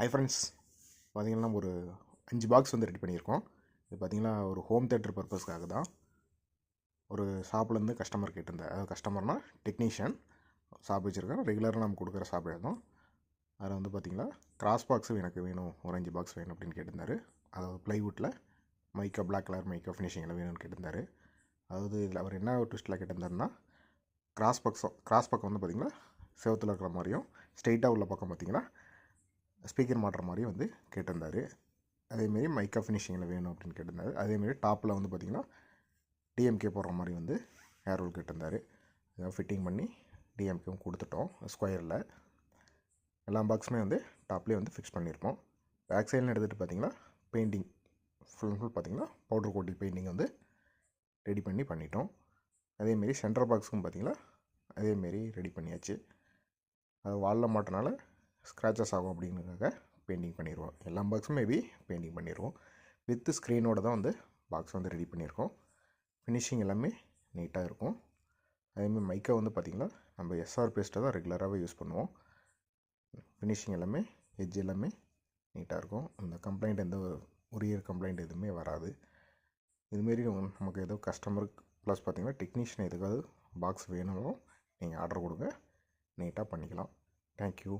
Hi friends, பார்த்திங்கன்னா ஒரு 5 box வந்து ரெடி பண்ணியிருக்கோம். இது பார்த்திங்கன்னா ஒரு ஹோம் தேட்டர் பர்பஸ்க்காக தான். ஒரு ஷாப்லேருந்து கஸ்டமர் கேட்டிருந்தார். அதாவது கஸ்டமர்னால் டெக்னீஷியன் ஷாப் வச்சுருக்கேன். ரெகுலராக நம்ம கொடுக்குற ஷாப் தான். அதில் வந்து பார்த்திங்கன்னா கிராஸ் பாக்ஸும் எனக்கு வேணும், ஒரு 5 பாக்ஸ் வேணும் அப்படின்னு கேட்டிருந்தார். அதாவது ப்ளைவுட்டில் மைக்கா பிளாக் கலர் மைக்கா ஃபினிஷிங்கில் வேணும்னு கேட்டிருந்தார். அதாவது இதில் அவர் என்ன ட்விஸ்ட்டில் கேட்டிருந்தாருன்னா, கிராஸ் பக்கம் வந்து பார்த்திங்கன்னா செவத்தில் இருக்கிற மாதிரியும், ஸ்ட்ரெயிட்டாக உள்ள பக்கம் பார்த்திங்கன்னா ஸ்பீக்கர் மாட்டுற மாதிரியும் வந்து கேட்டிருந்தார். அதேமாரி மைக்கா ஃபினிஷிங்கில் வேணும் அப்படின்னு கேட்டிருந்தார். அதேமாரி டாப்பில் வந்து பார்த்திங்கன்னா டிஎம்கே போடுற மாதிரி வந்து ஹேர் ரோல் கேட்டிருந்தார். இதை ஃபிட்டிங் பண்ணி டிஎம்கேவும் கொடுத்துட்டோம். ஸ்கொயரில் எல்லா பாக்ஸுமே வந்து டாப்லேயே வந்து ஃபிக்ஸ் பண்ணியிருக்கோம். பேக் சைடில் எடுத்துகிட்டு பார்த்திங்கன்னா பெயிண்டிங் ஃபுல் பார்த்திங்கன்னா பவுடர் கோட்டிங் பெயிண்டிங் வந்து ரெடி பண்ணிட்டோம். அதேமாரி சென்டர் பாக்ஸுக்கும் பார்த்திங்கன்னா அதேமாரி ரெடி பண்ணியாச்சு. அது வாலில் மாட்டினால ஸ்க்ராச்சஸ் ஆகும் அப்படிங்கிறதுக்காக பெயிண்டிங் பண்ணிடுவோம். எல்லா பாக்ஸும் மேபி பெயிண்டிங் பண்ணிடுவோம். வித் ஸ்க்ரீனோடு தான் வந்து பாக்ஸ் வந்து ரெடி பண்ணியிருக்கோம். ஃபினிஷிங் எல்லாமே நீட்டாக இருக்கும். அதேமாதிரி மைக்கா வந்து பார்த்திங்கன்னா நம்ம எஸ்ஆர் பேஸ்ட்டை தான் ரெகுலராகவே யூஸ் பண்ணுவோம். ஃபினிஷிங் எல்லாமே எட்ஜ் எல்லாமே நீட்டாக இருக்கும். அந்த கம்ப்ளைண்ட் எந்த உரியர் கம்ப்ளைண்ட் எதுவுமே வராது. இதுமாரி நமக்கு ஏதோ கஸ்டமருக்கு ப்ளஸ் பார்த்திங்கன்னா டெக்னீஷியன் எதுக்காவது பாக்ஸ் வேணுமோ நீங்கள் ஆர்டர் கொடுங்க, நீட்டாக பண்ணிக்கலாம். தேங்க்யூ.